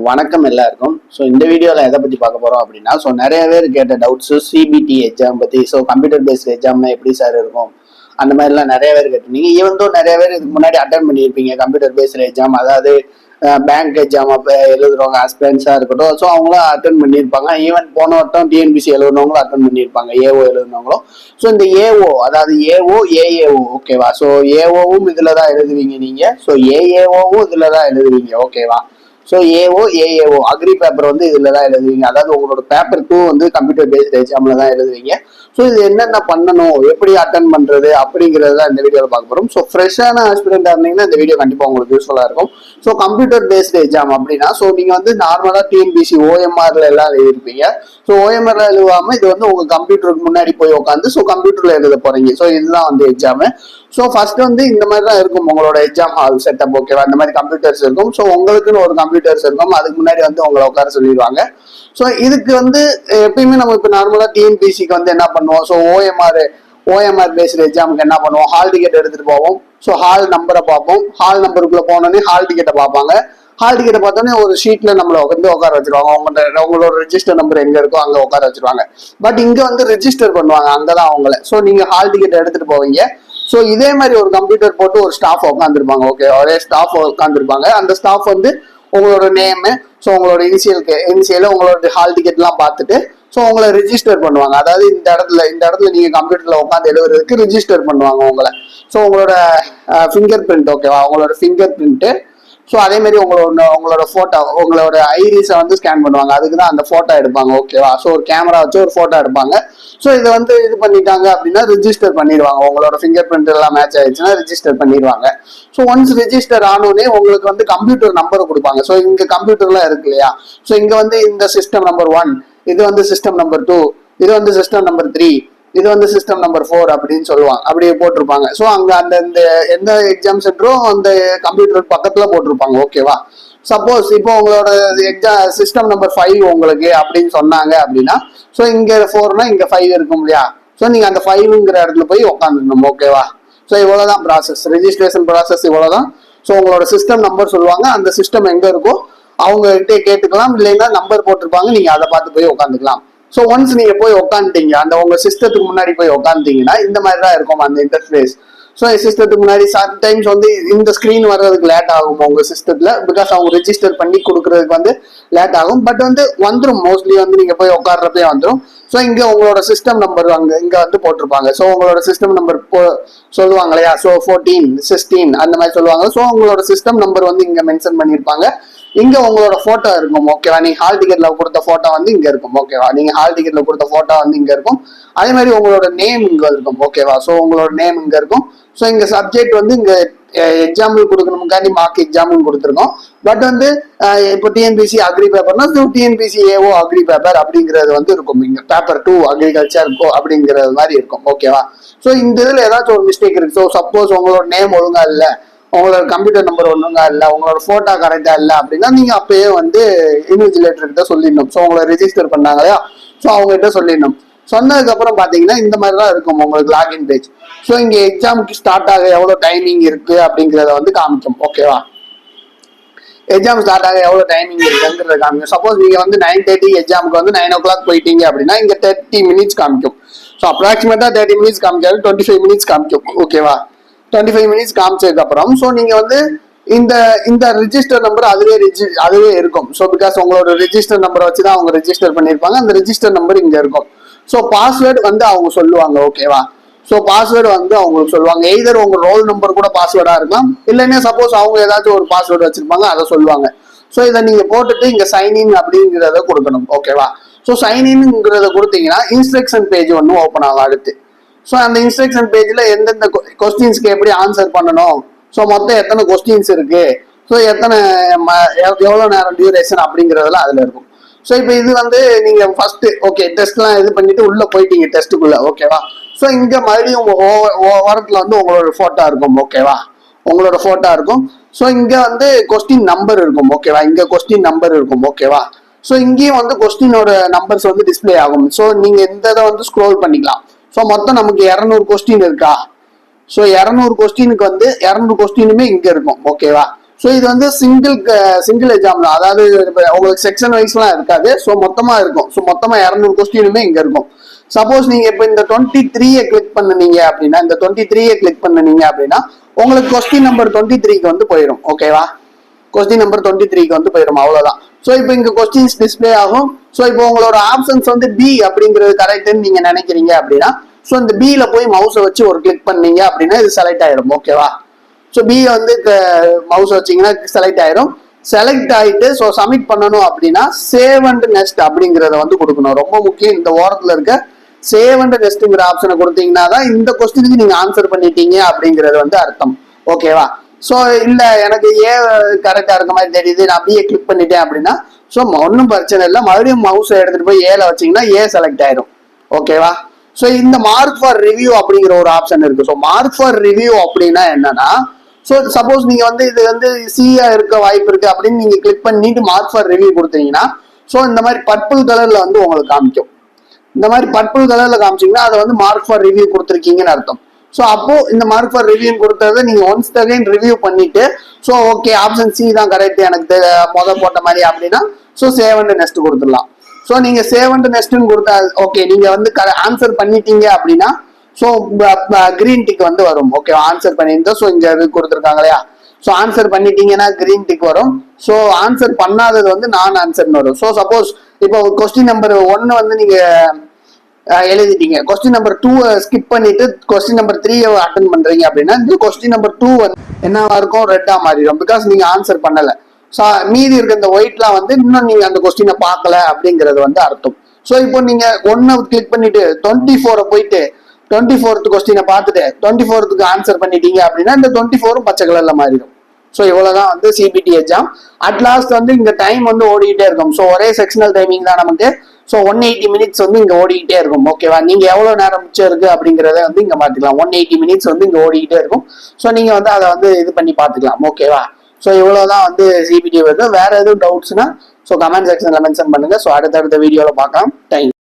வணக்கம் எல்லாருக்கும். ஸோ இந்த வீடியோவில் எதை பற்றி பார்க்க போகிறோம் அப்படின்னா, நிறைய பேர் கேட்ட டவுட்ஸு சிபிடி எக்ஸாம் பற்றி. கம்ப்யூட்டர் பேஸ்ட் எக்ஸாம்னா எப்படி சார் இருக்கும், அந்த மாதிரிலாம் நிறைய பேர் கேட்டிருந்தீங்க. ஈவன் தோ நிறைய பேர் இதுக்கு முன்னாடி அட்டன் பண்ணியிருப்பீங்க கம்ப்யூட்டர் பேஸ்ட் எக்ஸாம். அதாவது பேங்க் எக்ஸாம் அப்போ எழுதுறவங்க ஆஸ்பிரன்ஸாக இருக்கட்டும். ஸோ அவங்களும் அட்டன் பண்ணியிருப்பாங்க. ஈவன் போன வட்டம் டிஎன்பிசி எழுதுனவங்களும் அட்டன் பண்ணியிருப்பாங்க, ஏஓ எழுதுனவங்களும். ஸோ இந்த ஏஓ, அதாவது ஏஓ ஏஏஓ, ஓகேவா? ஸோ ஏஓவும் இதில் தான் எழுதுவீங்க நீங்கள். ஸோ ஏஏஓவும் இதில் தான் எழுதுவீங்க, ஓகேவா? So AO AAO agri paper இதில் தான் எழுதுவீங்க. அதாவது உங்களோட பேப்பர் 2 கம்ப்யூட்டர் பேஸ்ட் எக்ஸாமில் தான் எழுதுவீங்க. ஸோ இது என்னென்ன பண்ணணும், எப்படி அட்டன் பண்ணுறது அப்படிங்கிறது தான் இந்த வீடியோவில் பார்க்க போகிறோம். ஸோ ஃப்ரெஷ்ஷான ஆஸ்பிரண்டாக இருந்தீங்கன்னா இந்த வீடியோ கண்டிப்பாக உங்களுக்கு யூஸ்ஃபுல்லாக இருக்கும். ஸோ கம்ப்யூட்டர் பேஸ்ட் எக்ஸாம் அப்படின்னா, நீங்கள் நார்மலாக டிஎன்பிசி ஓஎம்ஆர்ல எல்லாம் எழுதிருப்பீங்க. ஸோ ஓஎம்ஆர்ல எழுதாமல் இது உங்கள் கம்ப்யூட்டருக்கு முன்னாடி போய் உட்காந்து கம்ப்யூட்டரில் எழுத போகிறீங்க. ஸோ இதுதான் எக்ஸாமு. ஸோ ஃபர்ஸ்ட் இந்த மாதிரி தான் இருக்கும் உங்களோட எக்ஸாம் ஹால் செட்டப், ஓகேவா? இந்த மாதிரி கம்ப்யூட்டர்ஸ் இருக்கும். ஸோ உங்களுக்குன்னு ஒரு கம்ப்யூட்டர்ஸ் இருக்கும். அதுக்கு முன்னாடி உங்களை உட்கார சொல்லிடுவாங்க. ஸோ இதுக்கு எப்பயுமே நம்ம இப்போ நார்மலாக டிஎன்பிசிக்கு என்ன பண்ணுவோம்? ஸோ ஓஎம்ஆர் பேஸ்ட் எக்ஸாமுக்கு என்ன பண்ணுவோம்? ஹால் டிக்கெட் எடுத்துட்டு போவோம். ஸோ ஹால் நம்பரை பார்ப்போம். ஹால் நம்பருக்குள்ள போனோடனே ஹால் டிக்கெட்டை பார்ப்பாங்க. ஹால் டிக்கெட்டை பார்த்தோன்னே ஒரு ஷீட்ல நம்மளை உட்கார வச்சிருவாங்க. உங்களோட ரெஜிஸ்டர் நம்பர் எங்க இருக்கோ அங்க உட்கார வச்சிருவாங்க. பட் இங்க ரெஜிஸ்டர் பண்ணுவாங்க அங்கதான் அவங்கள. ஸோ நீங்க ஹால் டிக்கெட் எடுத்துட்டு போவீங்க. ஸோ இதே மாதிரி ஒரு கம்ப்யூட்டர் போட்டு ஒரு ஸ்டாஃப் உட்காந்துருப்பாங்க, ஓகே? ஒரே ஸ்டாஃப் உட்காந்துருப்பாங்க. அந்த ஸ்டாஃப் உங்களோட நேமு, ஸோ உங்களோட இனிஷியல் உங்களோட ஹால் டிக்கெட்லாம் பார்த்துட்டு ஸோ உங்களை ரிஜிஸ்டர் பண்ணுவாங்க. அதாவது இந்த இடத்துல நீங்க கம்ப்யூட்டர்ல உட்காந்து எழுதுறதுக்கு ரிஜிஸ்டர் பண்ணுவாங்க உங்களை. ஸோ உங்களோட ஃபிங்கர் பிரிண்ட், ஓகேவா? உங்களோட ஃபிங்கர் பிரிண்ட்டு. ஸோ அதே மாதிரி உங்களோட போட்டோ, உங்களோட ஐரிஸை ஸ்கேன் பண்ணுவாங்க. அதுக்கு தான் அந்த போட்டோ எடுப்பாங்க, ஓகேவா? ஸோ ஒரு கேமரா வச்சு ஒரு போட்டோ எடுப்பாங்க. ஸோ இதை இது பண்ணிட்டாங்க அப்படின்னா ரிஜிஸ்டர் பண்ணிடுவாங்க. உங்களோட ஃபிங்கர் பிரிண்ட் எல்லாம் மேட்ச் ஆயிடுச்சுன்னா ரிஜிஸ்டர் பண்ணிடுவாங்க. ஸோ ஒன்ஸ் ரிஜிஸ்டர் ஆனோடனே உங்களுக்கு கம்ப்யூட்டர் நம்பரை கொடுப்பாங்க. ஸோ இங்க கம்ப்யூட்டர்லாம் இருக்கு இல்லையா? ஸோ இங்க இந்த சிஸ்டம் நம்பர் 1, இது சிஸ்டம் நம்பர் 2, இது சிஸ்டம் நம்பர் 3, இது சிஸ்டம் நம்பர் 4 அப்படின்னு சொல்லுவாங்க. அப்படியே போட்டிருப்பாங்க. ஸோ அங்க அந்த எந்த எக்ஸாம் சென்டரும் அந்த கம்ப்யூட்டர் பக்கத்துல போட்டிருப்பாங்க, ஓகேவா? சப்போஸ் இப்போ உங்களோட சிஸ்டம் நம்பர் 5 உங்களுக்கு அப்படின்னு சொன்னாங்க அப்படின்னா, ஸோ இங்க 4னா இங்க 5 இருக்கும் இல்லையா? ஸோ நீங்க அந்த 5ங்கிற இடத்துல போய் உட்காந்துடணும், ஓகேவா? ஸோ இவ்வளவுதான் ப்ராசஸ், ரெஜிஸ்ட்ரேஷன் ப்ராசஸ் இவ்வளவுதான். ஸோ உங்களோட சிஸ்டம் நம்பர் சொல்லுவாங்க. அந்த சிஸ்டம் எங்க இருக்கோ அவங்க கிட்டே கேட்டுக்கலாம். இல்லைன்னா நம்பர் போட்டிருப்பாங்க, நீங்க அதை பார்த்து போய் உட்காந்துக்கலாம். ஸோ ஒன்ஸ் நீங்க போய் உட்காந்துட்டீங்க, அந்த உங்க சிஸ்டத்துக்கு முன்னாடி போய் உட்காந்துட்டீங்கன்னா இந்த மாதிரி தான் இருக்கும் அந்த இன்டர்ஃபேஸ். ஸோ சிஸ்டத்துக்கு முன்னாடி சம்டைம்ஸ் இந்த ஸ்கிரீன் வர்றதுக்கு லேட் ஆகும் உங்க சிஸ்டத்துல. பிகாஸ் அவங்க ரெஜிஸ்டர் பண்ணி கொடுக்கறதுக்கு லேட் ஆகும். பட் வந்துடும் மோஸ்ட்லி நீங்க போய் உட்கார்றப்பே வந்துடும். ஸோ இங்க உங்களோட சிஸ்டம் நம்பர் இங்க போட்டிருப்பாங்க. ஸோ உங்களோட சிஸ்டம் நம்பர் சொல்லுவாங்க இல்லையா? ஸோ 14, 16 அந்த மாதிரி சொல்லுவாங்க. ஸோ உங்களோட சிஸ்டம் நம்பர் இங்க மென்ஷன் பண்ணியிருப்பாங்க. இங்க உங்களோட போட்டோ இருக்கும், ஓகேவா? நீங்க ஹால் டிக்கெட்ல கொடுத்த போட்டோ இங்க இருக்கும், ஓகேவா? நீங்க ஹால் டிக்கெட்ல கொடுத்த போட்டோ இங்க இருக்கும். அதே மாதிரி உங்களோட நேம் இங்க இருக்கும், ஓகேவா? ஸோ உங்களோட நேம் இங்க இருக்கும். ஸோ இங்க சப்ஜெக்ட் இங்க எக்ஸாம்பிள் கொடுக்கணுமுக்காண்டி மார்க் எக்ஸாம்பிள் கொடுத்துருக்கோம். பட் இப்போ டிஎன்பிசி அக்ரி பேப்பர்னா டிஎன்பிசி ஏஓ அக்ரி பேப்பர் அப்படிங்கிறது இருக்கும். இங்க பேப்பர் 2 அக்ரிகல்ச்சர் அப்படிங்கிறது மாதிரி இருக்கும், ஓகேவா? ஸோ இந்த இதுல ஏதாச்சும் ஒரு மிஸ்டேக் இருக்கு. ஸோ சப்போஸ் உங்களோட நேம் ஒழுங்கா இல்லை, உங்களோட கம்ப்யூட்டர் நம்பர் ஒழுங்கா இல்லை, உங்களோட போட்டோ கரெக்டா இல்லை அப்படின்னா நீங்க அப்பயே இன்விஜிலேட்டர் கிட்ட சொல்லிடணும். ஸோ உங்களை ரெஜிஸ்டர் பண்ணாங்க இல்லையா? ஸோ அவங்க கிட்ட சொல்லிடணும். சொன்னதுக்கு அப்புறம் பாத்தீங்கன்னா இந்த மாதிரி தான் இருக்கும் உங்களுக்கு லாகின் பேஜ். ஸோ இங்க எக்ஸாமுக்கு ஸ்டார்ட் ஆக எவ்வளவு டைமிங் இருக்கு அப்படிங்கிறத காமிக்கும், ஓகேவா? எக்ஸாம் ஸ்டார்ட் ஆக எவ்வளவு டைமிங் இருக்குங்கிறத காமிக்கும். சப்போஸ் நீங்க 9:30 எக்ஸாமுக்கு 9 o'clock போயிட்டீங்க அப்படின்னா இங்க 30 minutes காமிக்கும். ஸோ அப்ராக்சிமேட்டா 30 minutes காமிக்காது, 25 minutes காமிக்கும், ஓகேவா? 25 minutes காமிச்சதுக்கு அப்புறம் ஸோ நீங்க இந்த ரிஜிஸ்டர் நம்பர் அதுவே இருக்கும். ஸோ பிகாஸ் உங்களோட ரிஜிஸ்டர் நம்பரை வச்சுதான் அவங்க ரெஜிஸ்டர் பண்ணியிருப்பாங்க. அந்த ரிஜிஸ்டர் நம்பர் இங்க இருக்கும். ஸோ பாஸ்வேர்டு அவங்க சொல்லுவாங்க, ஓகேவா? ஸோ பாஸ்வேர்டு அவங்களுக்கு சொல்லுவாங்க. எய்தர் உங்க ரோல் நம்பர் கூட பாஸ்வேர்டா இருக்கலாம், இல்லைன்னா சப்போஸ் அவங்க ஏதாச்சும் ஒரு பாஸ்வேர்டு வச்சிருப்பாங்க, அதை சொல்லுவாங்க. ஸோ இதை நீங்க போட்டுட்டு இங்க சைன்இன் அப்படிங்கிறத கொடுக்கணும், ஓகேவா? ஸோ சைன்இன்ங்கிறத கொடுத்தீங்கன்னா இன்ஸ்ட்ரக்ஷன் பேஜ் ஓப்பன் ஆகும் அடுத்து. ஸோ அந்த இன்ஸ்ட்ரக்ஷன் பேஜ்ல எந்தெந்த கொஸ்டின்ஸ்க்கு எப்படி ஆன்சர் பண்ணணும், ஸோ மொத்தம் எத்தனை கொஸ்டின்ஸ் இருக்கு, ஸோ எவ்வளவு நேரம் டியூரேஷன் அப்படிங்கிறதெல்லாம் அதுல இருக்கும். ஸோ இப்போ இது நீங்க ஃபர்ஸ்ட் ஓகே டெஸ்ட்லாம் இது பண்ணிட்டு உள்ள போயிட்டீங்க டெஸ்ட்டுக்குள்ள, ஓகேவா? ஸோ இங்க மறுபடியும் உங்க ஓரத்துல உங்களோட போட்டோ இருக்கும், ஓகேவா? உங்களோட போட்டோ இருக்கும். ஸோ இங்க கொஸ்டின் நம்பர் இருக்கும், ஓகேவா? இங்க கொஸ்டின் நம்பர் இருக்கும், ஓகேவா? ஸோ இங்கேயும் கொஸ்டினோட நம்பர்ஸ் டிஸ்பிளே ஆகும். ஸோ நீங்க இந்த இதை ஸ்க்ரோல் பண்ணிக்கலாம். ஸோ மொத்தம் நமக்கு 200 கொஸ்டின் இருக்கா? ஸோ 200 கொஸ்டினுக்கு 200 கொஸ்டினுமே இங்க இருக்கும், ஓகேவா? ஸோ ஸோ இது வந்து சிங்கிள் எக்ஸாம் தான், அதாவது உங்களுக்கு செக்ஷன் வைஸ்லாம் இருக்காது. ஸோ மொத்தமா இருக்கும். ஸோ மொத்தமா 200 கொஸ்டினுமே இங்க இருக்கும். சப்போஸ் நீங்க இப்ப இந்த 23 கிளிக் பண்ணுனீங்க அப்படின்னா, இந்த 23 கிளிக் பண்ணுனீங்க அப்படின்னா உங்களுக்கு கொஸ்டின் நம்பர் 23க்கு வந்து போயிடும். ஓகேவா, கொஸ்டின் நம்பர் 23க்கு வந்து போயிடும், அவ்வளவுதான். ஸோ இப்போ இங்க கொஸ்டின்ஸ் டிஸ்பிளே ஆகும். ஸோ இப்போ உங்களோட ஆப்ஷன்ஸ் வந்து பி அப்படிங்கிறது கரெக்ட்னு நீங்க நினைக்கிறீங்க அப்படின்னா, ஸோ இந்த பில போய் மவுஸை வச்சு ஒரு கிளிக் பண்ணீங்க அப்படின்னா இது செலக்ட் ஆயிடும். ஓகேவா, ஸோ பி வந்து மவுஸ் வச்சிங்கன்னா செலக்ட் ஆயிடும். செலக்ட் ஆயிட்டு ஸோ சப்மிட் பண்ணணும் அப்படின்னா சேவ் அண்ட் நெக்ஸ்ட் அப்படிங்கிறத வந்து கொடுக்கணும். ரொம்ப முக்கியம். இந்த ஓரத்தில் இருக்க சேவ் அண்ட் நெக்ஸ்ட்ங்கிற ஆப்ஷனை கொடுத்தீங்கன்னா தான் இந்த கொஸ்டினுக்கு நீங்க ஆன்சர் பண்ணிட்டீங்க அப்படிங்கிறது வந்து அர்த்தம். ஓகேவா, ஸோ இல்ல எனக்கு ஏ கரெக்டா இருக்க மாதிரி தெரியுது, நான் பிஏ கிளிக் பண்ணிட்டேன் அப்படின்னா ஸோ ஒன்றும் பிரச்சனை இல்லை, மறுபடியும் மவுஸை எடுத்துட்டு போய் ஏல வச்சீங்கன்னா ஏ செலக்ட் ஆயிடும். ஓகேவா, ஸோ இந்த மார்க் ஃபார் ரிவ்யூ அப்படிங்கிற ஒரு ஆப்ஷன் இருக்கு. ஸோ மார்க் ஃபார் ரிவ்யூ அப்படின்னா என்னன்னா, ஸோ சப்போஸ் நீங்க வந்து இது வந்து சியா இருக்க வாய்ப்பு இருக்கு அப்படின்னு நீங்க கிளிக் பண்ணிட்டு மார்க் ஃபார் ரிவ்யூ கொடுத்தீங்கன்னா ஸோ இந்த மாதிரி பர்பிள் கலர்ல வந்து உங்களுக்கு காமிக்கும். இந்த மாதிரி பர்பிள் கலர்ல காமிச்சிங்கன்னா அதை வந்து மார்க் ஃபார் ரிவ்யூ கொடுத்துருக்கீங்கன்னு அர்த்தம். ஸோ அப்போ இந்த மார்க் ஃபார் ரிவ்யூ கொடுத்ததை நீங்க ஒன்ஸ் அகைன் ரிவ்யூ பண்ணிட்டு ஸோ ஓகே ஆப்ஷன் சி தான் கரெக்ட் எனக்கு போட்ட மாதிரி அப்படின்னா ஸோ சேவ் அண்ட் நெக்ஸ்ட் கொடுத்துடலாம். ஸோ நீங்க சேவ் அண்ட் நெக்ஸ்ட்னு கொடுத்தா ஓகே நீங்க வந்து ஆன்சர் பண்ணிட்டீங்க அப்படின்னா ஸோ கிரீன் டிக் வந்து வரும். ஓகே ஆன்சர் பண்ணியிருந்தோம். ஸோ இங்க இது கொடுத்துருக்காங்க இல்லையா, ஸோ ஆன்சர் பண்ணிட்டீங்கன்னா கிரீன் டிக் வரும். ஸோ ஆன்சர் பண்ணாதது வந்து நான் ஆன்சர்னு வரும். ஸோ சப்போஸ் இப்போ கொஸ்டின் நம்பர் 1 வந்து நீங்க எழுதிட்டீங்க, கொஸ்டின் நம்பர் 2 ஸ்கிப் பண்ணிட்டு கொஸ்டின் நம்பர் 3 அட்டன் பண்றீங்க அப்படின்னா இந்த கொஸ்டின் நம்பர் 2 வந்து என்னவா இருக்கும், ரெட்டா மாறிடும். பிகாஸ் நீங்க ஆன்சர் பண்ணல. ஸோ மீதி இருக்க இந்த ஒயிட்லாம் வந்து இன்னும் நீங்க அந்த கொஸ்டினை பார்க்கல அப்படிங்கிறது வந்து அர்த்தம். ஸோ இப்போ நீங்க 1 கிளிக் பண்ணிட்டு 24 போயிட்டு 24th கொஸ்டினை பார்த்துட்டு 24க்கு ஆன்சர் பண்ணிட்டீங்க அப்படின்னா இந்த 24 பச்சை கலர்ல மாறிடும். ஸோ இவ்வளவுதான் வந்து சிபிடி எக்ஸாம். அட் லாஸ்ட் வந்து இங்க டைம் வந்து ஓடிக்கிட்டே இருக்கும். ஸோ ஒரே செக்ஷனல் டைமிங் தான் நமக்கு. ஸோ 180 மினிட்ஸ் வந்து இங்க ஓடிக்கிட்டே இருக்கும். ஓகேவா, நீங்க எவ்வளவு நேரம் மிச்சம் இருக்கு அப்படிங்கறத வந்து இங்க மாத்திக்கலாம். 180 மினிட்ஸ் வந்து இங்க ஓடிக்கிட்டே இருக்கும். ஸோ நீங்க வந்து அதை வந்து இது பண்ணி பாத்துக்கலாம். ஓகேவா, ஸோ இவ்வளவுதான் வந்து சிபிடி வருது. வேற எதுவும் டவுட்ஸ்னா ஸோ கமெண்ட் செக்ஷன்ல மென்ஷன் பண்ணுங்க. ஸோ அடுத்தடுத்த வீடியோல பார்க்கலாம். தேங்க்யூ.